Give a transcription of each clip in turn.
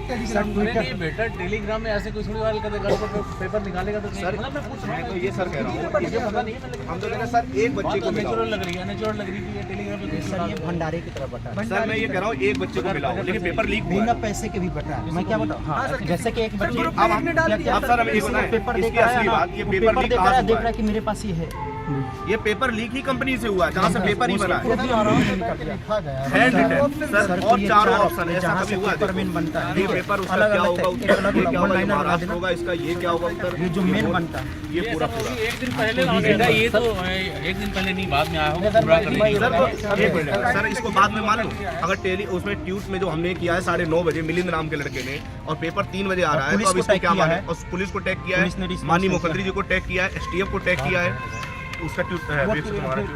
बेटा टेलीग्राम में ऐसे कोई थोड़ी वाल कर पेपर निकालेगा तो सर मतलब मैं पूछ रहा हूं, ये सर कह रहा हूँ मुझे पता नहीं है, हम तो कह रहे हैं सर एक बच्चे को मिला नेचुरल लग रही है, नेचुरल लग रही है कि टेलीग्राम पे सर ये भंडारे की तरफ बटा है। सर मैं ये कह रहा हूँ एक बच्चे को मिला लेकिन पेपर लीक हुआ बिना है। पैसे के भी बटा है। मैं क्या बताऊँ, हाँ जैसे कि एक बच्चे अब सर हमें ये बताएं पेपर इसकी देख रहा असली है, बात, ये पेपर पेपर लीक देख कहाँ रहा है, से देख हुआ रहा है? है कि मेरे पास ये है। ये पेपर लीक ही कंपनी से हुआ है जहाँ से पेपर ही बना है हैंड रिटन सर और चारों ऑप्शन है, ऐसा जहाँ कभी से हुआ है? पेपर मेन बनता है, ये पेपर उसका क्या होगा, उत्तर ये क्या होगा, ये महाराष्ट्र होगा, इसका ये क्या होगा उत्तर, ये जो मेन बनता है ये पूरा पूरा एक दिन पहले बेटा ये तो एक दिन पहले नहीं बाद में आया होगा पूरा करने के लिए। सर इसको बाद में मान लो अगर टेली उसमें ट्यूट में जो हमने किया है 9:30 बजे मिलिंद नाम के लड़के ने और पेपर 3 बजे आ रहा है तो अब इसको क्या माने, और पुलिस को टैग किया है, माननीय मुख्यमंत्री जी को टैग किया है, STF को टैग किया है, उसका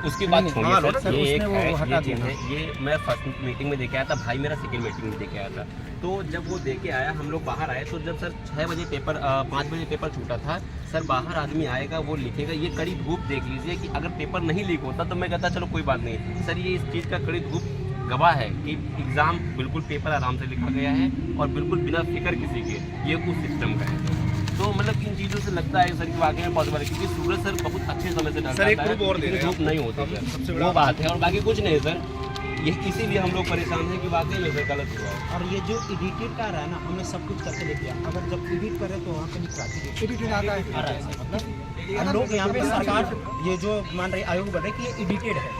उसकी बात छोड़िए सर, ये एक है, हटा ये चीज़ है, ये मैं फर्स्ट मीटिंग में देके आया था, भाई मेरा सेकंड मीटिंग में देके आया था। तो जब वो देके आया हम लोग बाहर आए तो जब सर 6 बजे पेपर 5 बजे पेपर छूटा था, सर बाहर आदमी आएगा वो लिखेगा, ये कड़ी धूप देख लीजिए कि अगर पेपर नहीं लीक होता तो मैं कहता चलो कोई बात नहीं सर, ये इस चीज़ का कड़ी धूप गवाह है कि एग्ज़ाम बिल्कुल पेपर आराम से लिखा गया है और बिल्कुल बिना फिक्र किसी के, ये उस सिस्टम का है। तो मतलब इन चीज़ों से लगता है सर कि वाकई में पॉसिबल है, क्योंकि सूरज सर बहुत अच्छे समय से सर एक ग्रुप और दे रहे हैं, धूप नहीं होती सबसे है, बड़ा वो बात है और बाकी कुछ नहीं सर। ये इसीलिए हम लोग परेशान हैं कि वाकई में सर गलत हुआ है। और ये जो एडिटेड का रहा है ना, हमने सब कुछ करके देख लिया, अगर जब एडिट कर रहे तो वहाँ पे निकाल एडिटेड आ रहा है सर, मतलब हम लोग यहाँ पे सरकार ये जो मान रहे आयोग बोल रहे कि ये एडिटेड है,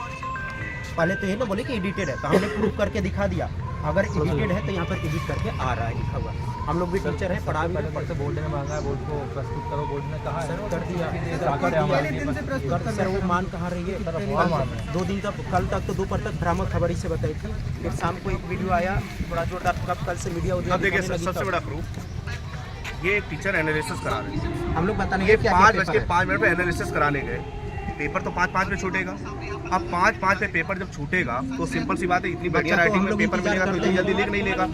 पहले तो ये ना बोले कि एडिटेड है तो हमने प्रूफ करके दिखा दिया, अगर एडिटेड है तो यहाँ पर एडिट करके आ रहा है लिखा हुआ। हम लोग भी टीचर हैं, पढ़ा भी पढ़ते, बोर्ड ने मांगा है, बोर्ड को प्रस्तुत करो, बोर्ड ने कहा है कर दिया सर, वो मान कहाँ रही है 2 दिन तक, कल तक तो दोपहर तक भ्रामक खबर ही से बताई थी, फिर शाम को एक वीडियो आया बड़ा जोरदार, कब कल से मीडिया अब देखिए सर सबसे बड़ा प्रूफ, ये टीचर एनालिसिस करा रहे हैं, हम लोग बताने ये 5:05 पे एनालिसिस कराने गए, पेपर तो 5:05 पे छूटेगा, अब 5:05 पे पेपर जब छूटेगा तो सिंपल सी बात है, इतनी बढ़िया राइटिंग में पेपर मिलेगा तो इतनी जल्दी लिख नहीं लेगा,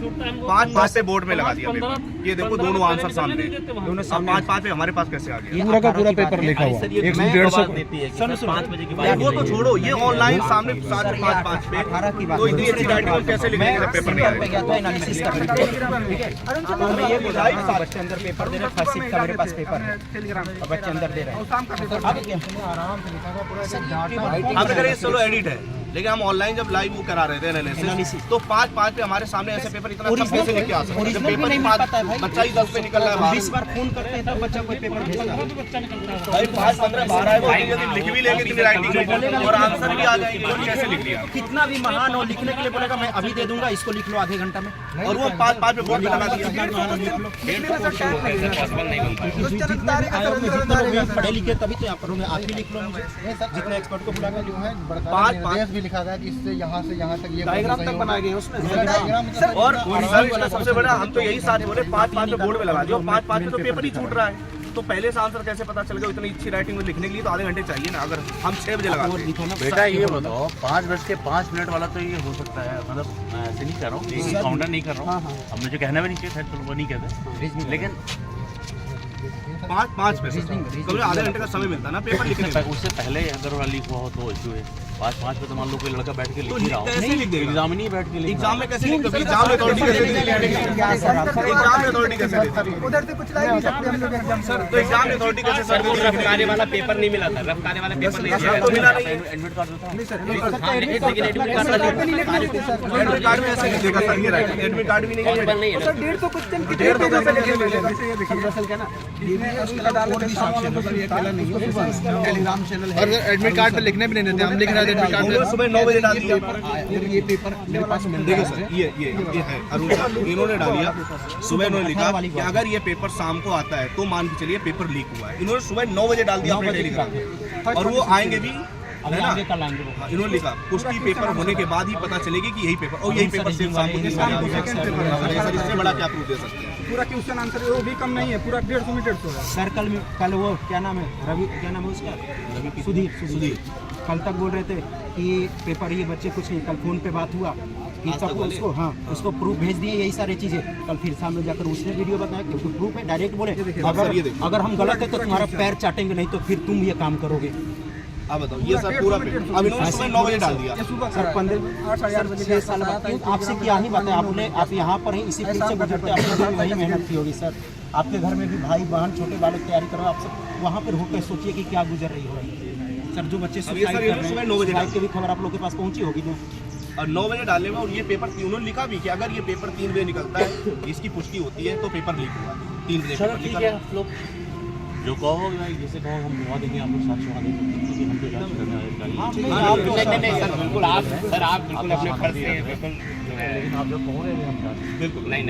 5:05 पे बोर्ड में लगा दिया पेपर, ये देखो दोनों आंसर सामने, दोनों 5:05 पे हमारे पास कैसे आ गया, पूरा का पूरा पेपर लिखा हुआ है, 150 देती है कि 5 बजे के बाद वो तो छोड़ो, ये ऑनलाइन सामने 5:05 पे 18 की बात, तो इतनी अच्छी राइटिंग में कैसे लिखेंगे जब पेपर नहीं पे आएगा। गया था एनालिसिस करने, ठीक है, तो मैं ये बोला बच्चे अंदर पेपर दे रहे हैं, फर्स्ट शिफ्ट का मेरे पास पेपर है, बच्चे अंदर दे रहे हैं, अब क्या आराम से लिखा हुआ पूरा हमने कहा ये चलो एडिट है, लेकिन हम ऑनलाइन जब लाइव वो करा रहे थे एनालिसिस तो 5:05 पे हमारे सामने ऐसे पेपर इतना सब कैसे लेके आ सकते हैं, जब पेपर ही 5 बच्चा ही 10 पे निकल रहा है बाहर, 20 बार फोन करते हैं तब बच्चा कोई पेपर भेजता है, भाई 5:15 12 है, वो यदि लिख भी लेंगे इतनी राइटिंग और आंसर भी आ जाएंगे, और कैसे लिख लिया, कितना भी महान हो लिखने के लिए बोलेगा मैं अभी दे दूंगा, इसको लिख लो आधे घंटा में, और वो 5:05 पे बोर्ड में लगा दिया। पढ़े लिखे तभी तो यहाँ पर आप ही लिख लो, जितने एक्सपर्ट को बुला के जो है 5:05 भी लिखा था कि इससे यहाँ से यहाँ तक ये डायग्राम तक बनाए गए उसमें, और सर इसका सबसे बड़ा हम तो यही साथ बोले 5:05 पे बोर्ड में लगा दिया, 5:05 पे तो पेपर ही छूट रहा है, तो पहले से आंसर कैसे पता चल गया, इतनी अच्छी राइटिंग में लिखने के लिए तो आधे घंटे चाहिए ना, अगर हम 6 बजे लगाते हैं। बेटा ये बताओ 5:05 वाला तो ये हो सकता है, मतलब मैं ऐसे नहीं कर रहा हूँ, काउंटर नहीं कर रहा हूँ, अब मुझे कहना भी नहीं चाहिए, चलो वो नहीं कहते, लेकिन 5:05 पे कभी आधे घंटे का समय मिलता है ना पेपर लिखने में, उससे पहले अगर लीक हुआ हो तो इशू है, 5:05 पे तो मान लो कोई लड़का बैठ के लिख ही रहा हो, कैसे लिख देगा एग्जाम नहीं बैठ के लिख, एग्जाम में कैसे लिख देगा, एग्जाम में अथॉरिटी कैसे देगी, एग्जाम में अथॉरिटी कैसे देगी, उधर से कुछ लाइव नहीं सकते हम लोग एग्जाम सर तो एग्जाम में अथॉरिटी कैसे सर देगी, रफ्तारे वाला पेपर नहीं मिला था, रफ्तारे वाला पेपर नहीं सर तो मिला नहीं है, एडमिट कार्ड होता है एडमिट कार्ड में ऐसे लिखेगा सर ये राइटिंग, एडमिट कार्ड भी नहीं है, नहीं है। 150 क्वेश्चन की 150 कैसे टेलीग्राम चैनल है, और एडमिट कार्ड पे लिखने भी नहीं देते, हम लिख रहे थे एडमिट कार्ड पे सुबह 9 बजे डाल दिया, ये पेपर मेरे पास मिल देखिए सर ये है अरुण सर, इन्होंने डालिया सुबह, इन्होंने लिखा कि अगर ये पेपर शाम को आता है तो मान के चलिए पेपर लीक हुआ है, इन्होंने सुबह 9 बजे डाल दिया अपने टेलीग्राम पे, और वो आएंगे भी है ना, हाँ, इन्होंने लिखा पुष्टि पेपर होने के बाद ही पता चलेगी कि यही पेपर, और यही पेपर सेम शाम को सर, इससे बड़ा क्या प्रूफ दे सकते हैं, पूरा क्वेश्चन आंसर वो भी कम नहीं है, पूरा 150 मीटर तो है सर। कल वो क्या नाम है रवि, क्या नाम है उसका, सुधीर कल तक बोल रहे थे कि पेपर ये बच्चे कुछ नहीं, कल फोन पे बात हुआ कि तब उसको उसको प्रूफ भेज दिए, यही सारी चीजें, कल फिर सामने जाकर उसने वीडियो बताया क्योंकि प्रूफ है, डायरेक्ट बोले अगर हम गलत है तो तुम्हारा पैर चाटेंगे, नहीं तो फिर तुम ये काम करोगे, अब बताओ ये सर पूरा पेपर अब इन्होंने सुबह 9 बजे डाल दिया। सर 6 साल बाद आपसे क्या ही बात है, आप यहाँ पर हैं, इसी फील्ड से गुजरते हैं, आपने भी वही मेहनत की होगी सर। आपके घर में भी भाई बहन छोटे बालक तैयारी करो, आप सब वहाँ पर होकर सोचिए कि क्या गुजर रही होगी सर। जो बच्चे अब ये सर इन्होंने सुबह 9 बजे डाल की भी खबर आप लोग के पास पहुँची होगी ना। और 9 बजे डालने में, और ये पेपर उन्होंने लिखा भी कि अगर ये पेपर 3 बजे निकलता है, इसकी पुष्टि होती है तो पेपर लीक हुआ। 3 बजे चलो पेपर ठीक निकला। है, आप लोग जो कहो भाई, जैसे कहो हम दुआ देंगे, आप लोग साथ सुना देंगे, क्योंकि हम तो जांच करने वाले गाड़ी नहीं सर बिल्कुल, आप बिल्कुल अपने फर्ज से बिल्कुल, लेकिन आप जो कहो रहे हैं हम जांच बिल्कुल नहीं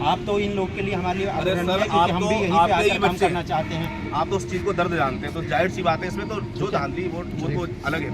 आप तो इन लोग के लिए हमारे लिए अरे अग्रणी सर, है, क्योंकि आप हम तो भी यहीं पे आपके ही आकर काम बच्चे करना चाहते हैं। आप तो उस चीज़ को दर्द जानते हैं, तो जाहिर सी बात है इसमें तो जो धांधली वो तो अलग है।